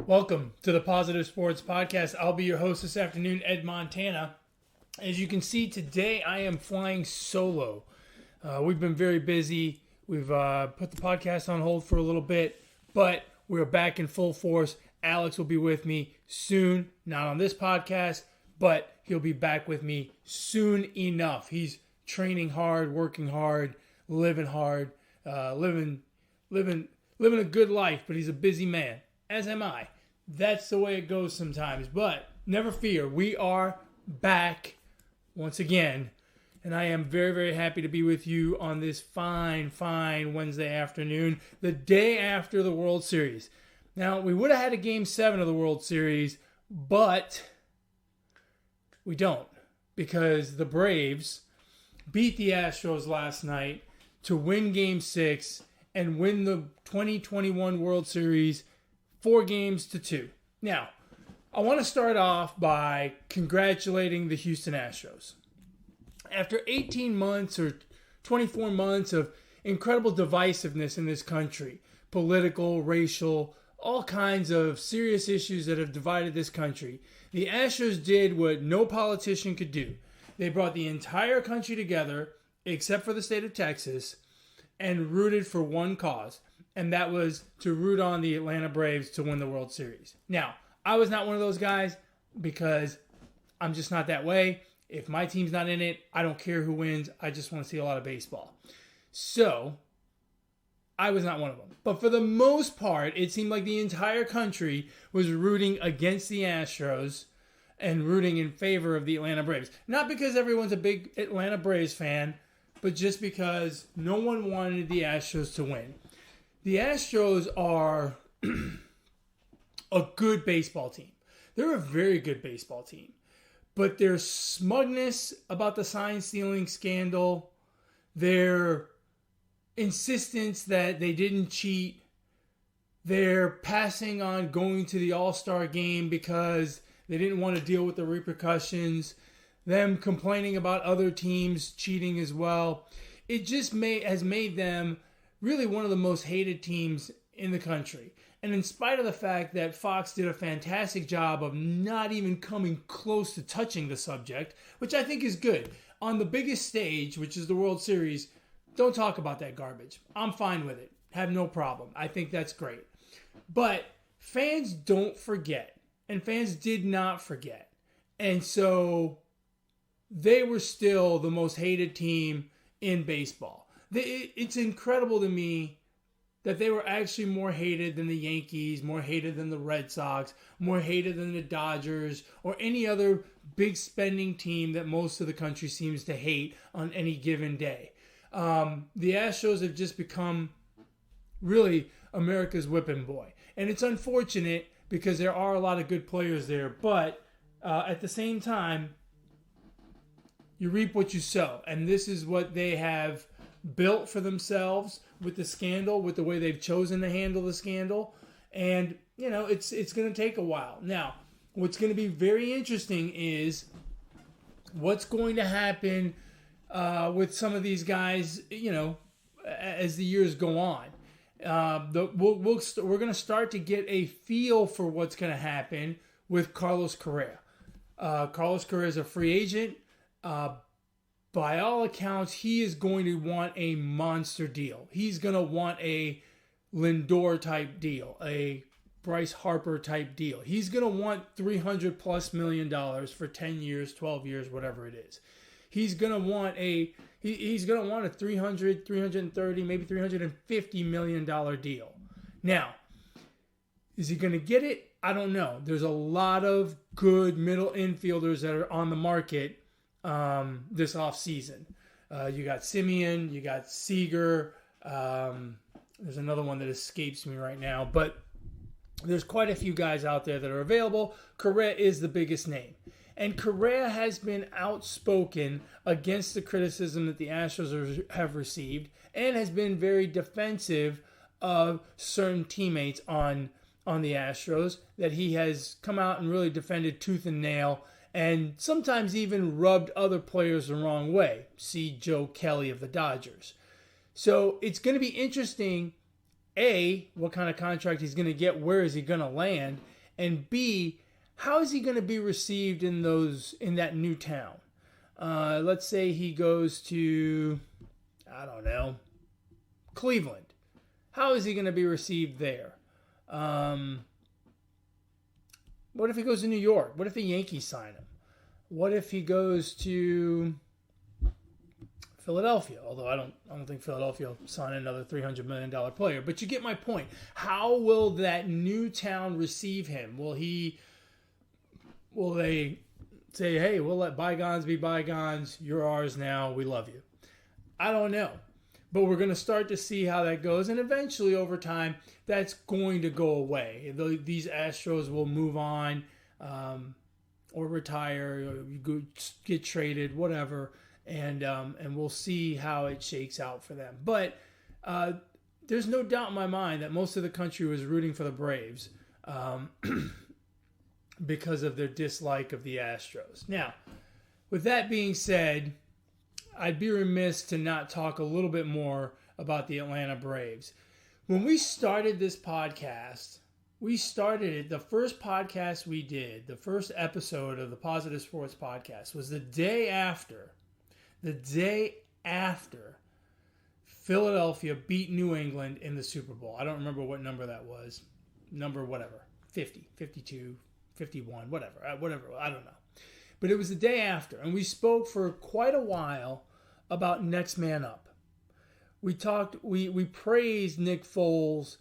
Welcome to the Positive Sports Podcast. I'll be your host this afternoon, Ed Montana. As you can see, today I am flying solo. We've been very busy. We've put the podcast on hold for a little bit, but we're back in full force. Alex will be with me soon, not on this podcast, but he'll be back with me soon enough. He's training hard, working hard, living hard, living a good life, but he's a busy man, as am I. That's the way it goes sometimes, but never fear. We are back once again, and I am very, very happy to be with you on this fine Wednesday afternoon, the day after the World Series. Now, we would have had a Game 7 of the World Series, but we don't, because the Braves beat the Astros last night to win Game 6 and win the 2021 World Series 4-2. Now, I want to start off by congratulating the Houston Astros. After 18 months or 24 months of incredible divisiveness in this country, political, racial, all kinds of serious issues that have divided this country, the Astros did what no politician could do. They brought the entire country together, except for the state of Texas, and rooted for one cause, and that was to root on the Atlanta Braves to win the World Series. Now, I was not one of those guys because I'm just not that way. If my team's not in it, I don't care who wins. I just want to see a lot of baseball. So, I was not one of them. But for the most part, it seemed like the entire country was rooting against the Astros and rooting in favor of the Atlanta Braves. Not because everyone's a big Atlanta Braves fan, but just because no one wanted the Astros to win. The Astros are a good baseball team. They're a very good baseball team. But their smugness about the sign-stealing scandal, their insistence that they didn't cheat, their passing on going to the All-Star game because they didn't want to deal with the repercussions, them complaining about other teams cheating as well. It just has made them really one of the most hated teams in the country. And in spite of the fact that Fox did a fantastic job of not even coming close to touching the subject, which I think is good, on the biggest stage, which is the World Series, don't talk about that garbage. I'm fine with it. Have no problem. I think that's great. But fans don't forget. And fans did not forget. And so they were still the most hated team in baseball. It's incredible to me that they were actually more hated than the Yankees, more hated than the Red Sox, more hated than the Dodgers, or any other big spending team that most of the country seems to hate on any given day. The Astros have just become really America's whipping boy. And it's unfortunate because there are a lot of good players there, but at the same time, you reap what you sow. And this is what they have built for themselves with the scandal, with the way they've chosen to handle the scandal. And, you know, it's going to take a while. Now, what's going to be very interesting is what's going to happen with some of these guys, you know, as the years go on. We're going to start to get a feel for what's going to happen with Carlos Correa. Carlos Correa is a free agent. By all accounts, he is going to want a monster deal. He's going to want a Lindor type deal, a Bryce Harper type deal. He's going to want $300+ million for 10 years, 12 years, whatever it is. He's going to want he's going to want a $300, $330, maybe $350 million deal. Now, is he going to get it? I don't know. There's a lot of good middle infielders that are on the market this offseason. You got Simeon, you got Seager. There's another one that escapes me right now, but there's quite a few guys out there that are available. Correa is the biggest name. And Correa has been outspoken against the criticism that the Astros have received and has been very defensive of certain teammates on the Astros, that he has come out and really defended tooth and nail and sometimes even rubbed other players the wrong way. See Joe Kelly of the Dodgers. So it's going to be interesting, A, what kind of contract he's going to get, where is he going to land, And B, how is he going to be received in that new town? Let's say he goes to, I don't know, Cleveland. How is he going to be received there? What if he goes to New York? What if the Yankees sign him? What if he goes to Philadelphia? Although I don't think Philadelphia will sign another $300 million player. But you get my point. How will that new town receive him? Will they say, hey, we'll let bygones be bygones. You're ours now. We love you. I don't know. But we're going to start to see how that goes. And eventually, over time, that's going to go away. These Astros will move on or retire or get traded, whatever. And we'll see how it shakes out for them. But there's no doubt in my mind that most of the country was rooting for the Braves because of their dislike of the Astros. Now, with that being said, I'd be remiss to not talk a little bit more about the Atlanta Braves. When we started this podcast, the first podcast we did, the first episode of the Positive Sports Podcast was the day after Philadelphia beat New England in the Super Bowl. I don't remember what number that was. Number whatever. 50, 52, 51, whatever. I don't know. But it was the day after, and we spoke for quite a while about next man up. We praised Nick Foles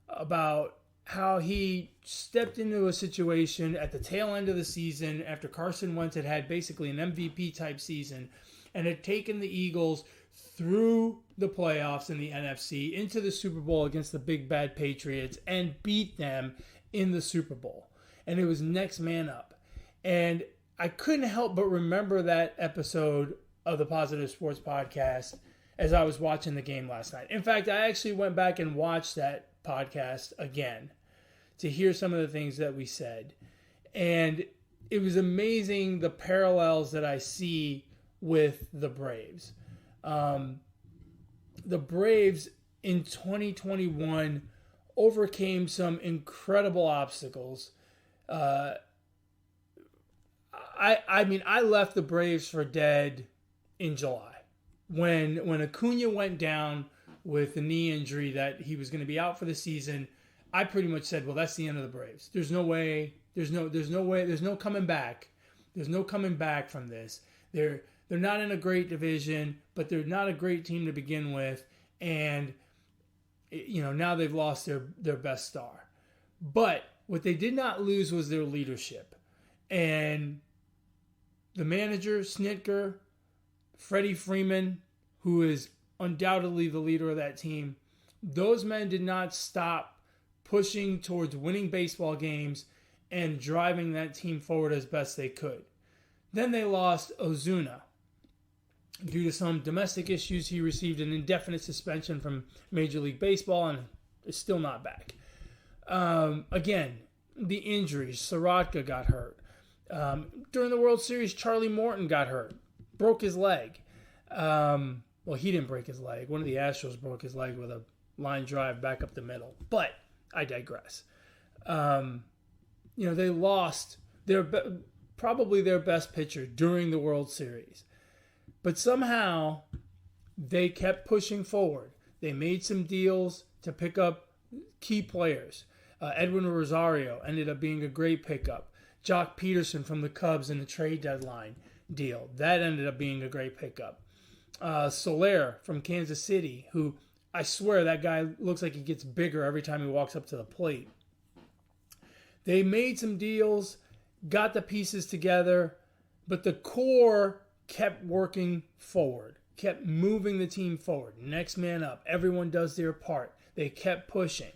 about how he stepped into a situation at the tail end of the season after Carson Wentz had basically an MVP type season and had taken the Eagles through the playoffs in the NFC into the Super Bowl against the big bad Patriots and beat them in the Super Bowl. And it was next man up. And I couldn't help but remember that episode of the Positive Sports Podcast as I was watching the game last night. In fact, I actually went back and watched that podcast again to hear some of the things that we said. And it was amazing the parallels that I see with the Braves. The Braves in 2021 overcame some incredible obstacles. I left the Braves for dead in July. When Acuna went down with the knee injury that he was going to be out for the season, I pretty much said, well, that's the end of the Braves. There's no way. There's no coming back. There's no coming back from this. They're not in a great division, but they're not a great team to begin with. And now they've lost their best star. But what they did not lose was their leadership. And the manager, Snitker, Freddie Freeman, who is undoubtedly the leader of that team, those men did not stop pushing towards winning baseball games and driving that team forward as best they could. Then they lost Ozuna. Due to some domestic issues, he received an indefinite suspension from Major League Baseball and is still not back. Again, the injuries. Sorotka got hurt. During the World Series, Charlie Morton got hurt. Broke his leg. Well, he didn't break his leg. One of the Astros broke his leg with a line drive back up the middle. But I digress. They lost probably their best pitcher during the World Series. But somehow they kept pushing forward. They made some deals to pick up key players. Edwin Rosario ended up being a great pickup. Jock Peterson from the Cubs in the trade deadline deal. That ended up being a great pickup. Soler from Kansas City, who I swear that guy looks like he gets bigger every time he walks up to the plate. They made some deals, got the pieces together, but the core kept working forward, kept moving the team forward. Next man up. Everyone does their part. They kept pushing.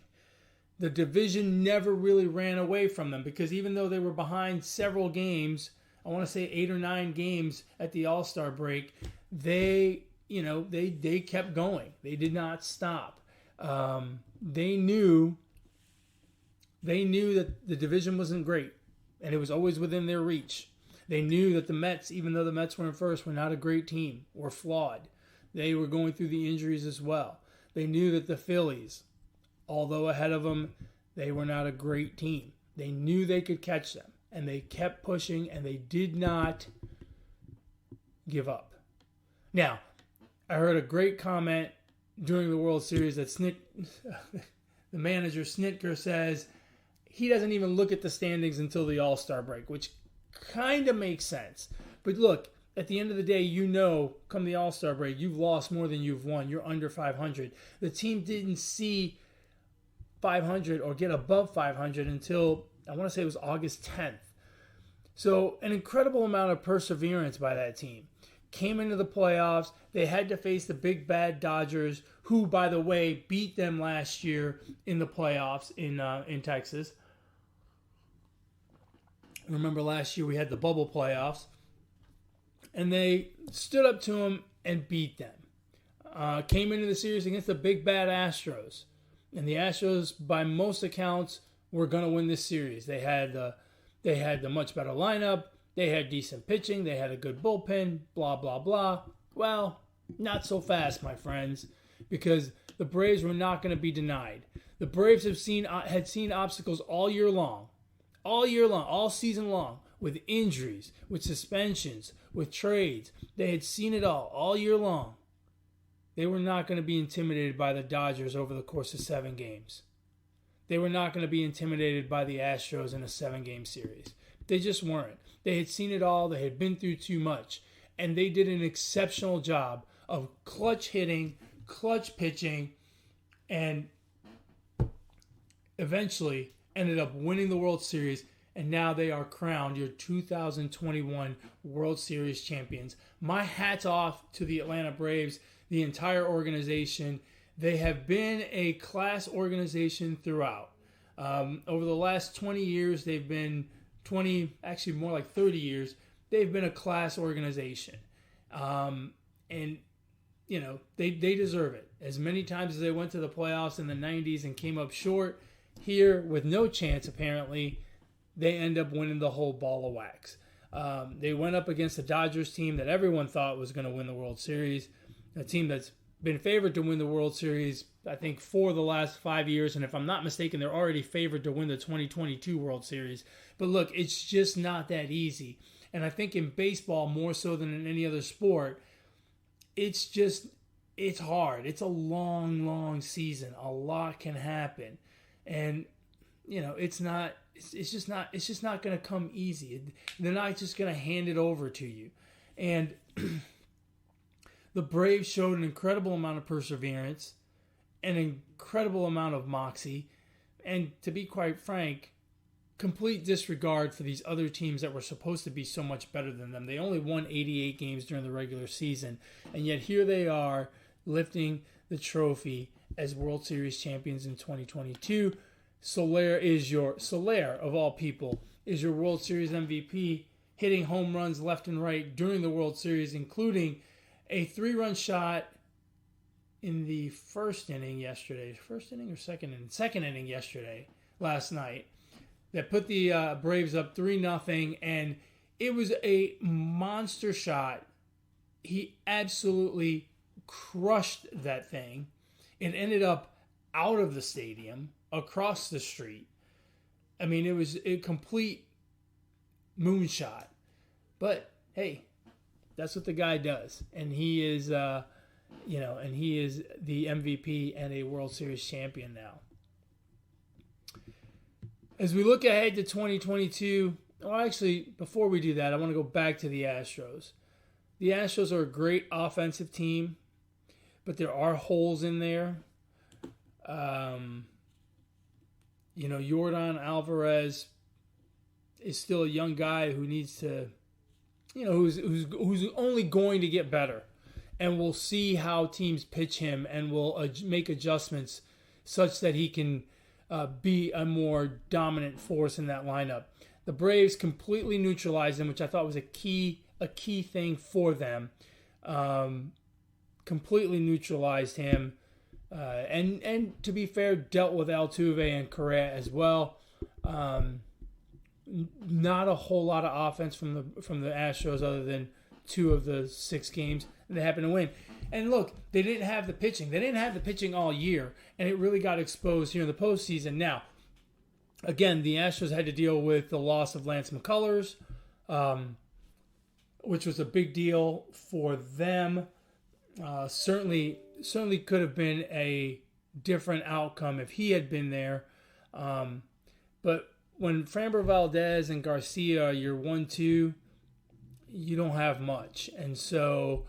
The division never really ran away from them because even though they were behind several games, I want to say 8 or 9 games at the All-Star break, they kept going. They did not stop. They knew that the division wasn't great, and it was always within their reach. They knew that the Mets, even though the Mets were in first, were not a great team, were flawed. They were going through the injuries as well. They knew that the Phillies, although ahead of them, they were not a great team. They knew they could catch them, and they kept pushing, and they did not give up. Now, I heard a great comment during the World Series that the manager Snitker says he doesn't even look at the standings until the All-Star break, which kind of makes sense. But look, at the end of the day, come the All-Star break, you've lost more than you've won. You're under 500. The team didn't see 500 or get above 500 until, I want to say it was August 10th. So an incredible amount of perseverance by that team. Came into the playoffs. They had to face the big bad Dodgers, who, by the way, beat them last year in the playoffs in Texas. Remember last year we had the bubble playoffs. And they stood up to them and beat them. Came into the series against the big bad Astros. And the Astros, by most accounts, were going to win this series. They had the much better lineup. They had decent pitching. They had a good bullpen. Blah, blah, blah. Well, not so fast, my friends, because the Braves were not going to be denied. The Braves had seen obstacles all year long, all season long, with injuries, with suspensions, with trades. They had seen it all year long. They were not going to be intimidated by the Dodgers over the course of 7 games. They were not going to be intimidated by the Astros in a 7-game series. They just weren't. They had seen it all. They had been through too much. And they did an exceptional job of clutch hitting, clutch pitching, and eventually ended up winning the World Series. And now they are crowned your 2021 World Series champions. My hat's off to the Atlanta Braves, the entire organization. They have been a class organization throughout. Over the last 20 years, they've been 20, more like 30 years, they've been a class organization. And, they deserve it. As many times as they went to the playoffs in the 90s and came up short, here with no chance apparently, they end up winning the whole ball of wax. They went up against the Dodgers team that everyone thought was going to win the World Series, a team that's been favored to win the World Series, I think, for the last 5 years. And if I'm not mistaken, they're already favored to win the 2022 World Series. But look, it's just not that easy. And I think in baseball, more so than in any other sport, it's hard. It's a long, long season. A lot can happen. And, it's just not going to come easy. They're not just going to hand it over to you. And the Braves showed an incredible amount of perseverance, an incredible amount of moxie, and to be quite frank, complete disregard for these other teams that were supposed to be so much better than them. They only won 88 games during the regular season, and yet here they are lifting the trophy as World Series champions in 2022. Soler, of all people, is your World Series MVP, hitting home runs left and right during the World Series, including a 3-run shot in the first inning yesterday. First inning or second inning? Second inning yesterday, last night, that put the Braves up 3-0, and it was a monster shot. He absolutely crushed that thing. It ended up out of the stadium, across the street. I mean, it was a complete moonshot. But, hey, that's what the guy does. And he is, he is the MVP and a World Series champion now. As we look ahead to 2022, well, actually, before we do that, I want to go back to the Astros. The Astros are a great offensive team, but there are holes in there. Yordan Alvarez is still a young guy who needs to, who's only going to get better. And we'll see how teams pitch him, and will make adjustments such that he can be a more dominant force in that lineup. The Braves completely neutralized him, which I thought was a key thing for them. Completely neutralized him. And to be fair, dealt with Altuve and Correa as well. Not a whole lot of offense from the Astros, other than 2 of the 6 games they happened to win. And look, they didn't have the pitching. They didn't have the pitching all year, and it really got exposed here in the postseason. Now, Again, the Astros had to deal with the loss of Lance McCullers, which was a big deal for them. Certainly could have been a different outcome if he had been there. But when Framber Valdez and Garcia are your 1-2, you don't have much. And so,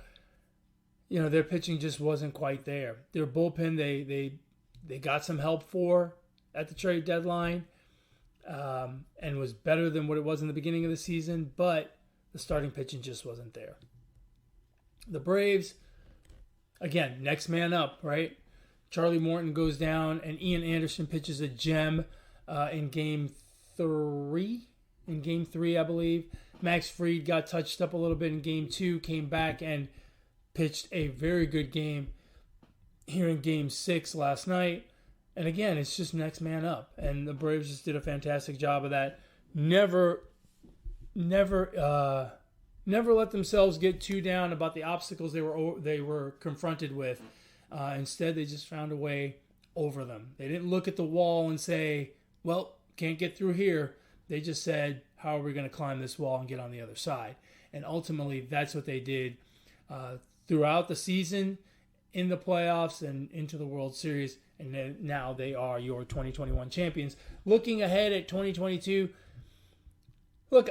their pitching just wasn't quite there. Their bullpen, they got some help for at the trade deadline, and was better than what it was in the beginning of the season, but the starting pitching just wasn't there. The Braves, again, next man up, right? Charlie Morton goes down, and Ian Anderson pitches a gem in Game 3. In Game 3, I believe. Max Fried got touched up a little bit in Game 2, came back and pitched a very good game here in Game 6 last night. And again, it's just next man up. And the Braves just did a fantastic job of that. Never let themselves get too down about the obstacles they were confronted with. Instead, they just found a way over them. They didn't look at the wall and say, well, can't get through here. They just said, how are we going to climb this wall and get on the other side? And ultimately, that's what they did throughout the season, in the playoffs, and into the World Series. And then now they are your 2021 champions. Looking ahead at 2022, look,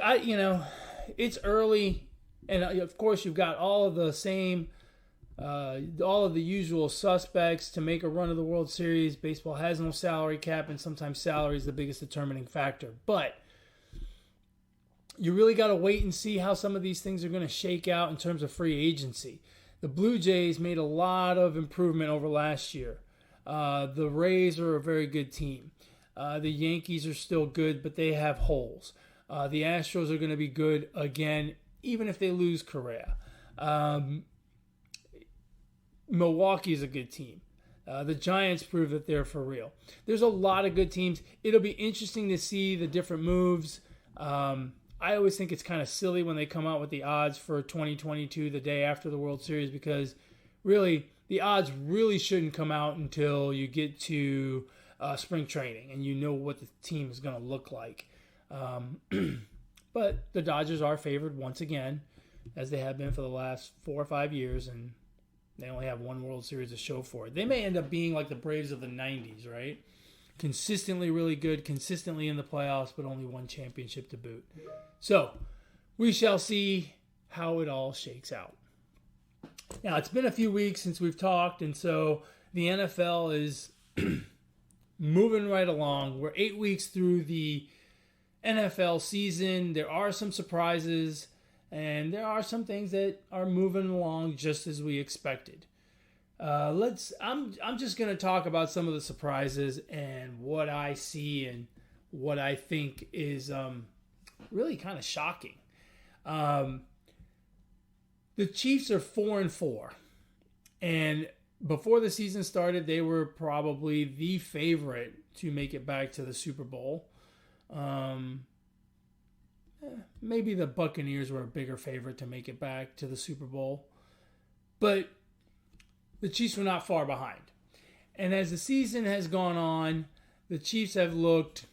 it's early, and of course you've got all of the same, all of the usual suspects to make a run of the World Series. Baseball has no salary cap, and sometimes salary is the biggest determining factor. But you really got to wait and see how some of these things are going to shake out in terms of free agency. The Blue Jays made a lot of improvement over last year. The Rays are a very good team. The Yankees are still good, but they have holes. The Astros are going to be good again, even if they lose Correa. Milwaukee's a good team. The Giants prove that they're for real. There's a lot of good teams. It'll be interesting to see the different moves. I always think it's kind of silly when they come out with the odds for 2022 the day after the World Series, because really the odds really shouldn't come out until you get to spring training and you know what the team is going to look like. But the Dodgers are favored once again, as they have been for the last 4 or 5 years, and they only have one World Series to show for it. They may end up being like the Braves of the 90s, right? Consistently really good, consistently in the playoffs, but only one championship to boot. So, we shall see how it all shakes out. Now, it's been a few weeks since we've talked, and so the NFL is moving right along. We're 8 weeks through the NFL season. There are some surprises, and there are some things that are moving along just as we expected. I'm just going to talk about some of the surprises and what I see and what I think is really kind of shocking. The Chiefs are 4-4, and before the season started, they were probably the favorite to make it back to the Super Bowl. Maybe the Buccaneers were a bigger favorite to make it back to the Super Bowl, but the Chiefs were not far behind. And as the season has gone on, the Chiefs have looked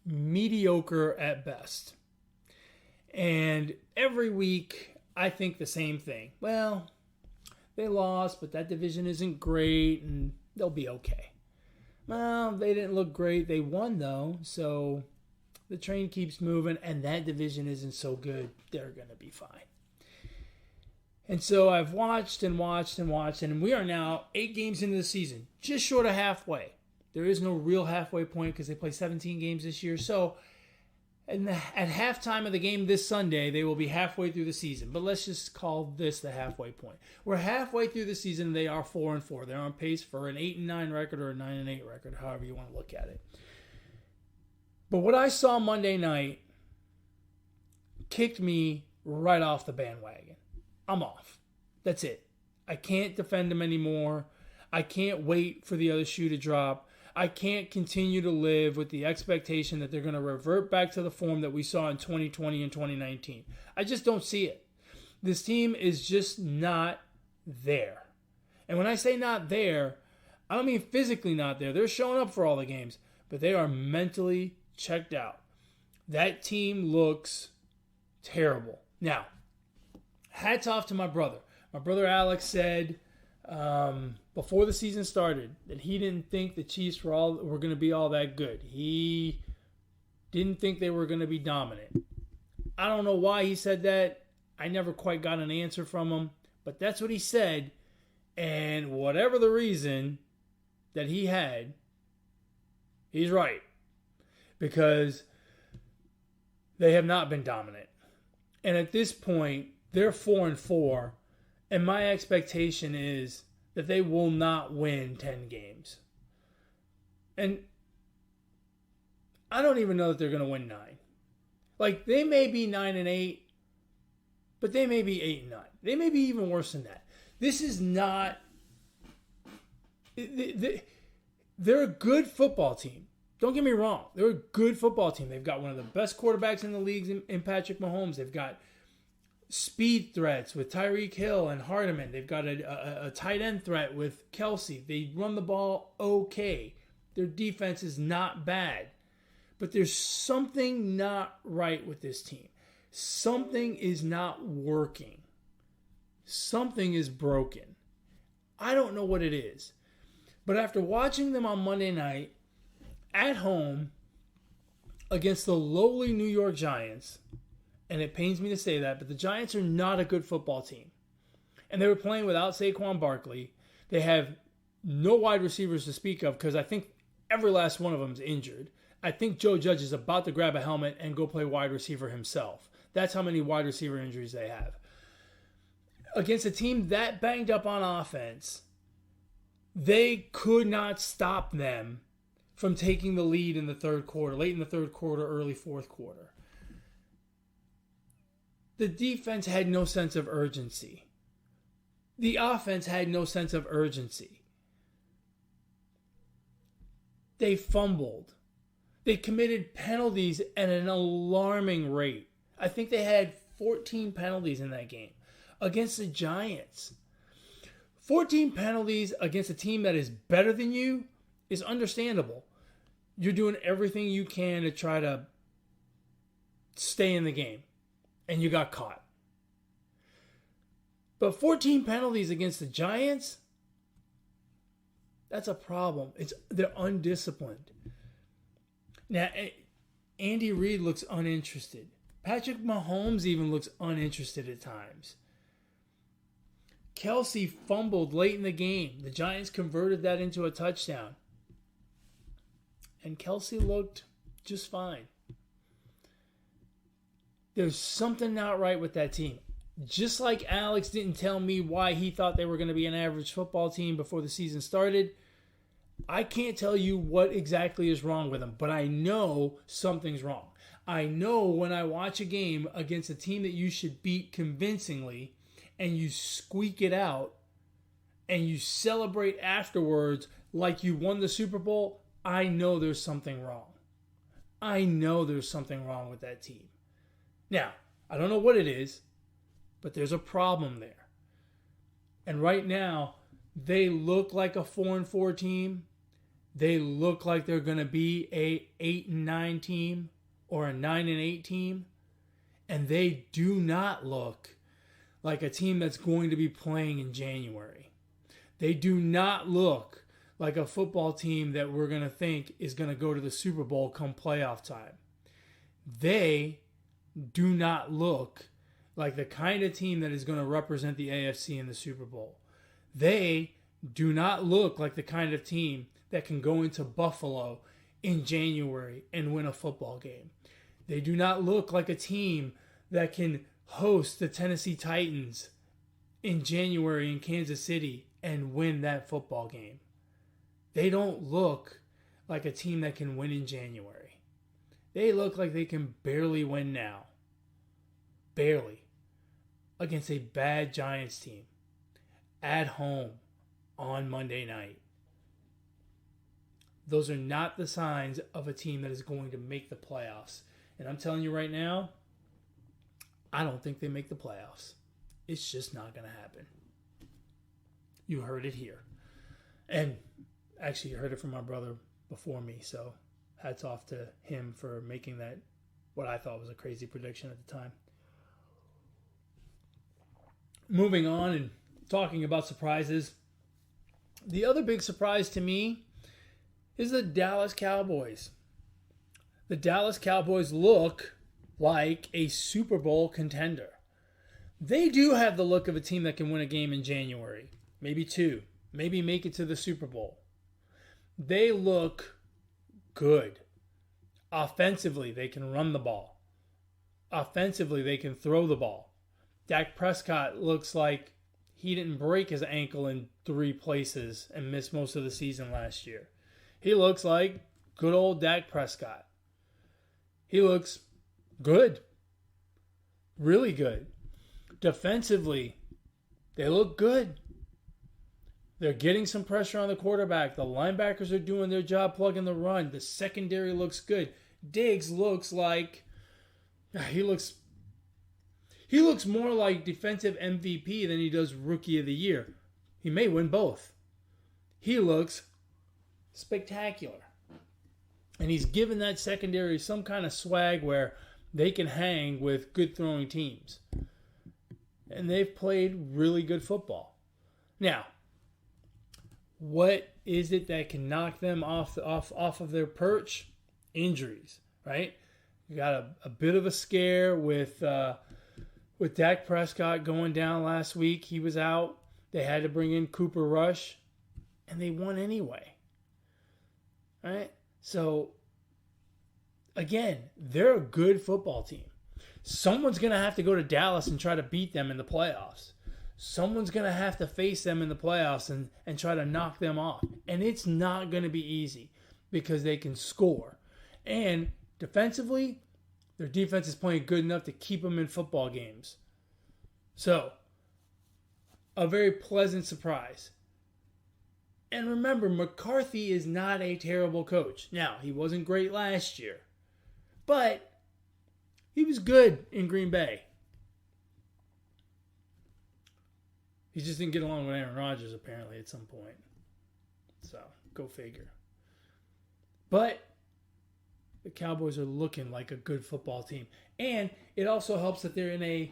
mediocre at best. And every week, I think the same thing. Well, they lost, but that division isn't great, and they'll be okay. Well, they didn't look great. They won, though, so the train keeps moving, and that division isn't so good. They're going to be fine. And so I've watched, and we are now 8 games into the season, just short of halfway. There is no real halfway point because they play 17 games this year. So at halftime of the game this Sunday, they will be halfway through the season. But let's just call this the halfway point. We're halfway through the season, and they are 4-4. They're on pace for an 8-9 record or a 9-8 record, however you want to look at it. But what I saw Monday night kicked me right off the bandwagon. I'm off. That's it. I can't defend them anymore. I can't wait for the other shoe to drop. I can't continue to live with the expectation that they're going to revert back to the form that we saw in 2020 and 2019. I just don't see it. This team is just not there. And when I say not there, I don't mean physically not there. They're showing up for all the games. but they are mentally checked out. That team looks terrible. Now, hats off to my brother. My brother Alex said before the season started that he didn't think the Chiefs were going to be all that good. He didn't think they were going to be dominant. I don't know why he said that. I never quite got an answer from him, but that's what he said. And whatever the reason that he had, he's right. Because they have not been dominant. And at this point, they're 4-4. And my expectation is that they will not win 10 games. And I don't even know that they're going to win 9. Like, they may be 9-8, but they may be 8-9. They may be even worse than that. This is not... They're a good football team. Don't get me wrong. They're a good football team. They've got one of the best quarterbacks in the league in Patrick Mahomes. They've got speed threats with Tyreek Hill and Hardeman. They've got a tight end threat with Kelsey. They run the ball okay. Their defense is not bad. But there's something not right with this team. Something is not working. Something is broken. I don't know what it is. But after watching them on Monday night at home against the lowly New York Giants, and it pains me to say that, but the Giants are not a good football team. And they were playing without Saquon Barkley. They have no wide receivers to speak of because I think every last one of them is injured. I think Joe Judge is about to grab a helmet and go play wide receiver himself. That's how many wide receiver injuries they have. Against a team that banged up on offense, they could not stop them from taking the lead in the third quarter, late in the third quarter, early fourth quarter. The defense had no sense of urgency. The offense had no sense of urgency. They fumbled. They committed penalties at an alarming rate. I think they had 14 penalties in that game against the Giants. 14 penalties against a team that is better than you is understandable. You're doing everything you can to try to stay in the game, and you got caught. But 14 penalties against the Giants, that's a problem. They're undisciplined. Now, Andy Reid looks uninterested. Patrick Mahomes even looks uninterested at times. Kelsey fumbled late in the game. The Giants converted that into a touchdown. And Kelsey looked just fine. There's something not right with that team. Just like Alex didn't tell me why he thought they were going to be an average football team before the season started, I can't tell you what exactly is wrong with them, but I know something's wrong. I know when I watch a game against a team that you should beat convincingly and you squeak it out and you celebrate afterwards like you won the Super Bowl, I know there's something wrong. I know there's something wrong with that team. Now, I don't know what it is, but there's a problem there. And right now, they look like a 4-4 team. They look like they're going to be a 8-9 team or a 9-8 team. And they do not look like a team that's going to be playing in January. They do not look like a football team that we're going to think is going to go to the Super Bowl come playoff time. They do not look like the kind of team that is going to represent the AFC in the Super Bowl. They do not look like the kind of team that can go into Buffalo in January and win a football game. They do not look like a team that can host the Tennessee Titans in January in Kansas City and win that football game. They don't look like a team that can win in January. They look like they can barely win now. Barely. Against a bad Giants team. At home. On Monday night. Those are not the signs of a team that is going to make the playoffs. And I'm telling you right now, I don't think they make the playoffs. It's just not going to happen. You heard it here. And actually, you heard it from my brother before me, so hats off to him for making that, what I thought was a crazy prediction at the time. Moving on and talking about surprises. The other big surprise to me is the Dallas Cowboys. The Dallas Cowboys look like a Super Bowl contender. They do have the look of a team that can win a game in January. Maybe two. Maybe make it to the Super Bowl. They look good. Offensively, they can run the ball. Offensively, they can throw the ball. Dak Prescott looks like he didn't break his ankle in 3 places and miss most of the season last year. He looks like good old Dak Prescott. He looks good. Really good. Defensively, they look good. They're getting some pressure on the quarterback. The linebackers are doing their job plugging the run. The secondary looks good. Diggs looks like he looks more like defensive MVP than he does Rookie of the Year. He may win both. He looks spectacular. And he's given that secondary some kind of swag where they can hang with good throwing teams. And they've played really good football. Now, what is it that can knock them off of their perch? Injuries, right? You got a bit of a scare with Dak Prescott going down last week. He was out. They had to bring in Cooper Rush, and they won anyway. Right? So, again, they're a good football team. Someone's going to have to go to Dallas and try to beat them in the playoffs. Someone's going to have to face them in the playoffs and try to knock them off. And it's not going to be easy because they can score. And defensively, their defense is playing good enough to keep them in football games. So, a very pleasant surprise. And remember, McCarthy is not a terrible coach. Now, he wasn't great last year. But he was good in Green Bay. He just didn't get along with Aaron Rodgers, apparently, at some point. So, go figure. But the Cowboys are looking like a good football team. And it also helps that they're in a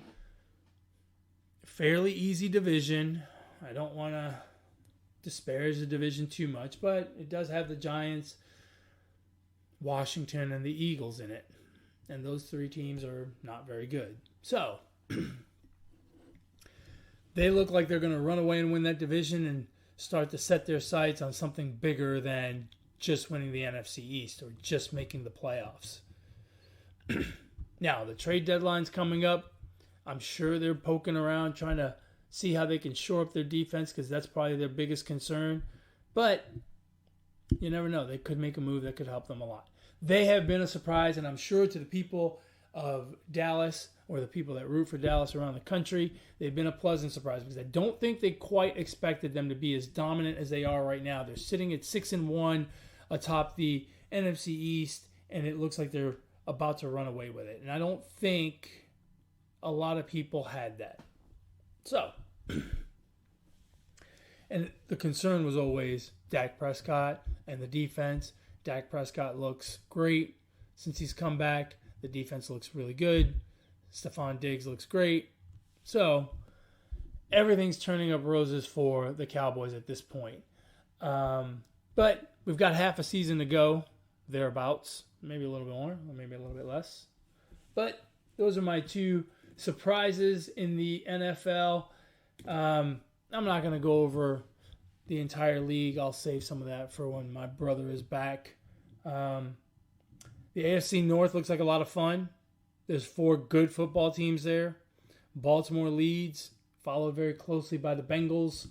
fairly easy division. I don't want to disparage the division too much, but it does have the Giants, Washington, and the Eagles in it. And those 3 teams are not very good. So, they look like they're going to run away and win that division and start to set their sights on something bigger than just winning the NFC East or just making the playoffs. Now, the trade deadline's coming up. I'm sure they're poking around trying to see how they can shore up their defense because that's probably their biggest concern. But you never know. They could make a move that could help them a lot. They have been a surprise, and I'm sure to the people of Dallas or the people that root for Dallas around the country, they've been a pleasant surprise because I don't think they quite expected them to be as dominant as they are right now. They're sitting at 6-1 atop the NFC East, and it looks like they're about to run away with it. And I don't think a lot of people had that. So, and the concern was always Dak Prescott and the defense. Dak Prescott looks great since he's come back. The defense looks really good. Stephon Diggs looks great. So, everything's turning up roses for the Cowboys at this point. But we've got half a season to go, thereabouts. Maybe a little bit more, or maybe a little bit less. But those are my 2 surprises in the NFL. I'm not going to go over the entire league. I'll save some of that for when my brother is back. The AFC North looks like a lot of fun. There's 4 good football teams there. Baltimore leads, followed very closely by the Bengals,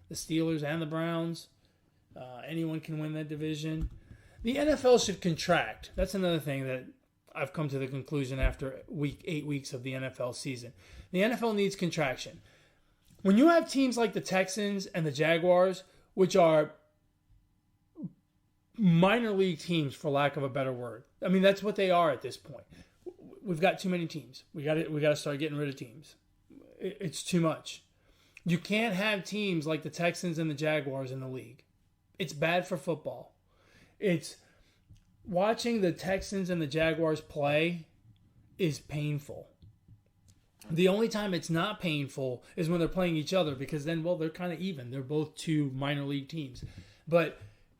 the Steelers, and the Browns. Anyone can win that division. The NFL should contract. That's another thing that I've come to the conclusion after 8 weeks of the NFL season. The NFL needs contraction. When you have teams like the Texans and the Jaguars, which are minor league teams, for lack of a better word. I mean, that's what they are at this point. We've got too many teams. We got to start getting rid of teams. It's too much. You can't have teams like the Texans and the Jaguars in the league. It's bad for football. It's watching the Texans and the Jaguars play is painful. The only time it's not painful is when they're playing each other, because then, well, they're kind of even. They're both two minor league teams. But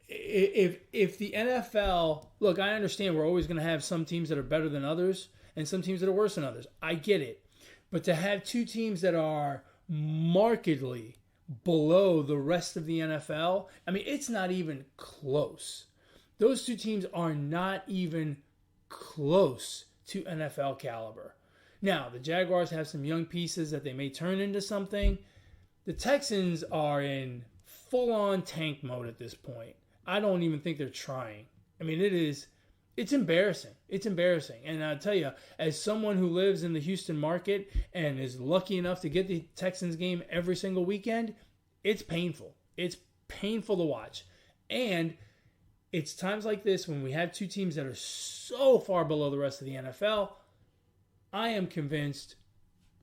if the NFL, look, I understand we're always going to have some teams that are better than others and some teams that are worse than others. I get it. But to have two teams that are markedly below the rest of the NFL, I mean, it's not even close. Those two teams are not even close to NFL caliber. Now, the Jaguars have some young pieces that they may turn into something. The Texans are in full-on tank mode at this point. I don't even think they're trying. I mean, it's embarrassing. It's embarrassing. And I'll tell you, as someone who lives in the Houston market and is lucky enough to get the Texans game every single weekend, it's painful. It's painful to watch. And it's times like this when we have two teams that are so far below the rest of the NFL, I am convinced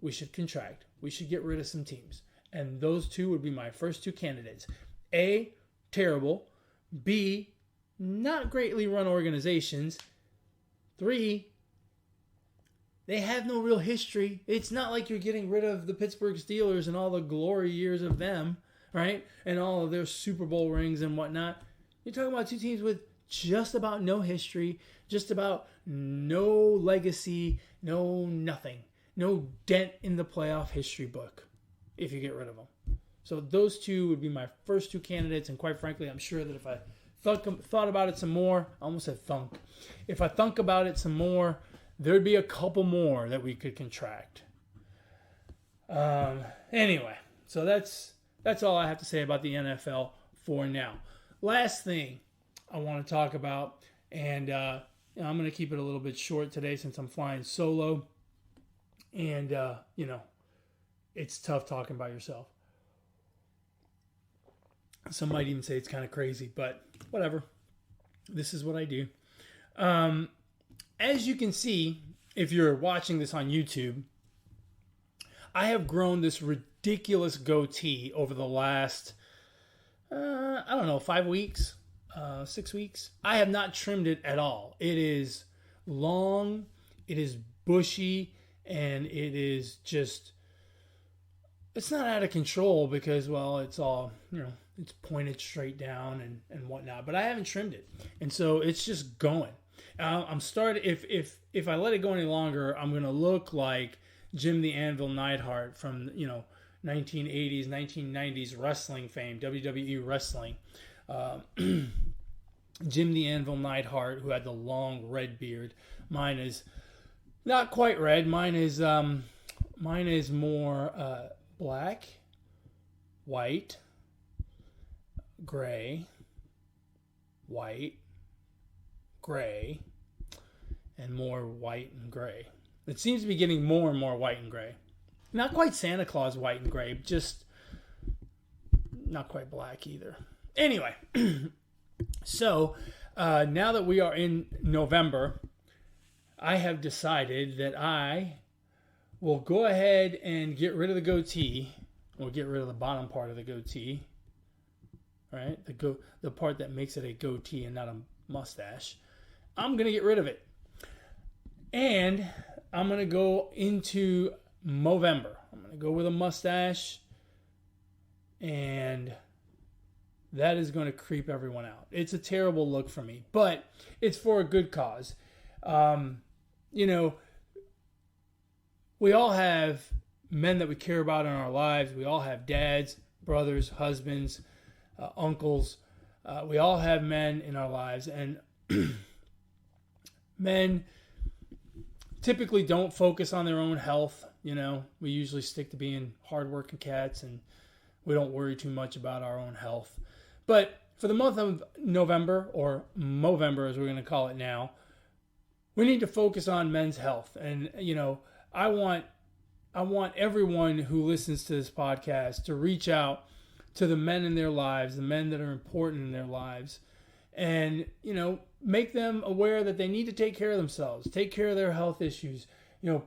we should contract. We should get rid of some teams. And those two would be my first two candidates. A, terrible. B, not greatly run organizations. 3, they have no real history. It's not like you're getting rid of the Pittsburgh Steelers and all the glory years of them, right? And all of their Super Bowl rings and whatnot. You're talking about two teams with just about no history, just about no legacy, no nothing, no dent in the playoff history book if you get rid of them. So those two would be my first two candidates, and quite frankly, I'm sure that if I thought about it some more, I almost said thunk. If I thunk about it some more, there'd be a couple more that we could contract. Anyway, so that's all I have to say about the NFL for now. Last thing I want to talk about, and I'm going to keep it a little bit short today since I'm flying solo, and it's tough talking by yourself. Some might even say it's kind of crazy, but whatever. This is what I do. As you can see, if you're watching this on YouTube, I have grown this ridiculous goatee over the last, 5 weeks, 6 weeks. I have not trimmed it at all. It is long, it is bushy, and it is just, it's not out of control because, well, it's all, it's pointed straight down and whatnot, but I haven't trimmed it. And so it's just going. I'm starting, if I let it go any longer, I'm going to look like Jim the Anvil Neidhart from, 1980s, 1990s wrestling fame, WWE wrestling. Jim the Anvil Neidhart, who had the long red beard. Mine is not quite red. Mine is more black, white, gray, white, gray, and more white and gray. It seems to be getting more and more white and gray. Not quite Santa Claus white and gray, just not quite black either. Anyway, so now that we are in November, I have decided that I will go ahead and get rid of the goatee, or get rid of the bottom part of the goatee, right? The part that makes it a goatee and not a mustache. I'm going to get rid of it. And I'm going to go into Movember. I'm going to go with a mustache, and that is going to creep everyone out. It's a terrible look for me, but it's for a good cause. We all have men that we care about in our lives. We all have dads, brothers, husbands, uncles. We all have men in our lives, and men typically don't focus on their own health. We usually stick to being hardworking cats, and we don't worry too much about our own health. But for the month of November, or Movember as we're going to call it now, we need to focus on men's health. And, I want everyone who listens to this podcast to reach out to the men in their lives, the men that are important in their lives, and, make them aware that they need to take care of themselves, take care of their health issues,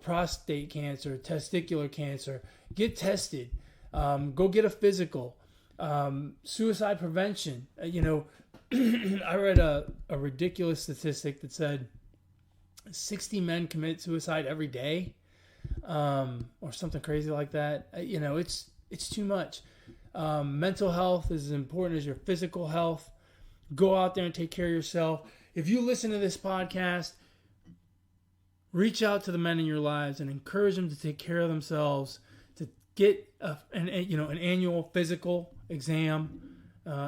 prostate cancer, testicular cancer, get tested, go get a physical, suicide prevention, I read a ridiculous statistic that said 60 men commit suicide every day, or something crazy like that. It's too much. Mental health is as important as your physical health. Go out there and take care of yourself. If you listen to this podcast, reach out to the men in your lives and encourage them to take care of themselves, to get an annual physical exam.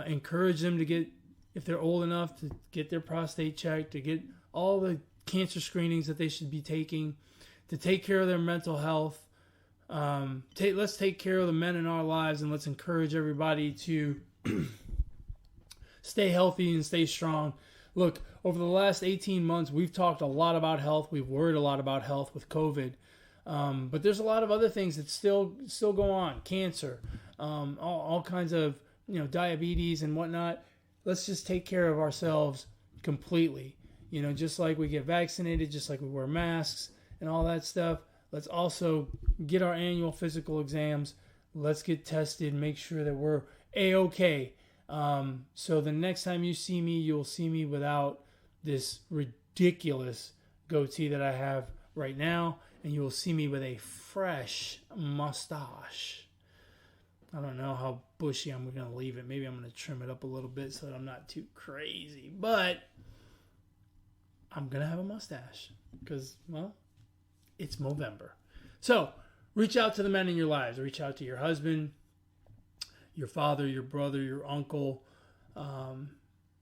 Encourage them to get, if they're old enough, to get their prostate checked, to get all the cancer screenings that they should be taking, to take care of their mental health. Let's take care of the men in our lives, and let's encourage everybody to stay healthy and stay strong. Look, over the last 18 months, we've talked a lot about health. We've worried a lot about health with COVID. But there's a lot of other things that still go on. Cancer, all kinds of, diabetes and whatnot. Let's just take care of ourselves completely. Just like we get vaccinated, just like we wear masks and all that stuff. Let's also get our annual physical exams. Let's get tested, make sure that we're A-okay. So the next time you see me, you'll see me without this ridiculous goatee that I have right now, and you will see me with a fresh mustache. I don't know how bushy I'm going to leave it. Maybe I'm going to trim it up a little bit so that I'm not too crazy, but I'm going to have a mustache because, well, it's Movember. So reach out to the men in your lives. Reach out to your husband, your father, your brother, your uncle.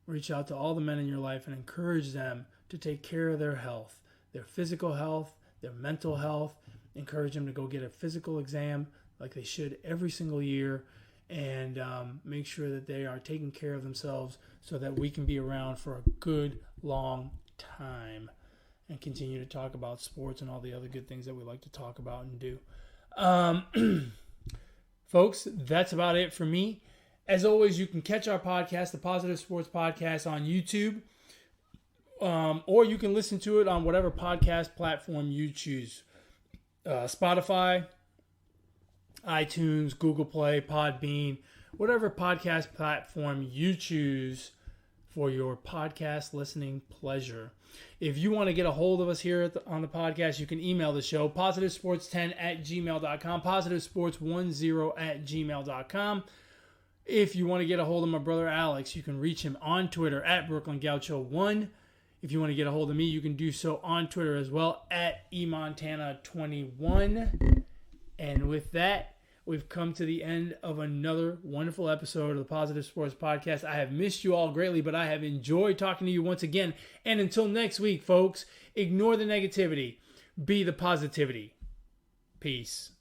Reach out to all the men in your life and encourage them to take care of their health, their physical health, their mental health. Encourage them to go get a physical exam like they should every single year, and make sure that they are taking care of themselves so that we can be around for a good, long time and continue to talk about sports and all the other good things that we like to talk about and do. Folks, that's about it for me. As always, you can catch our podcast, the Positive Sports Podcast, on YouTube, or you can listen to it on whatever podcast platform you choose. Spotify, iTunes, Google Play, Podbean, whatever podcast platform you choose for your podcast listening pleasure. If you want to get a hold of us here on the podcast, you can email the show, positivesports10@gmail.com, positivesports10@gmail.com. If you want to get a hold of my brother Alex, you can reach him on Twitter at BrooklynGaucho1. If you want to get a hold of me, you can do so on Twitter as well at eMontana21. And with that, we've come to the end of another wonderful episode of the Positive Sports Podcast. I have missed you all greatly, but I have enjoyed talking to you once again. And until next week, folks, ignore the negativity. Be the positivity. Peace.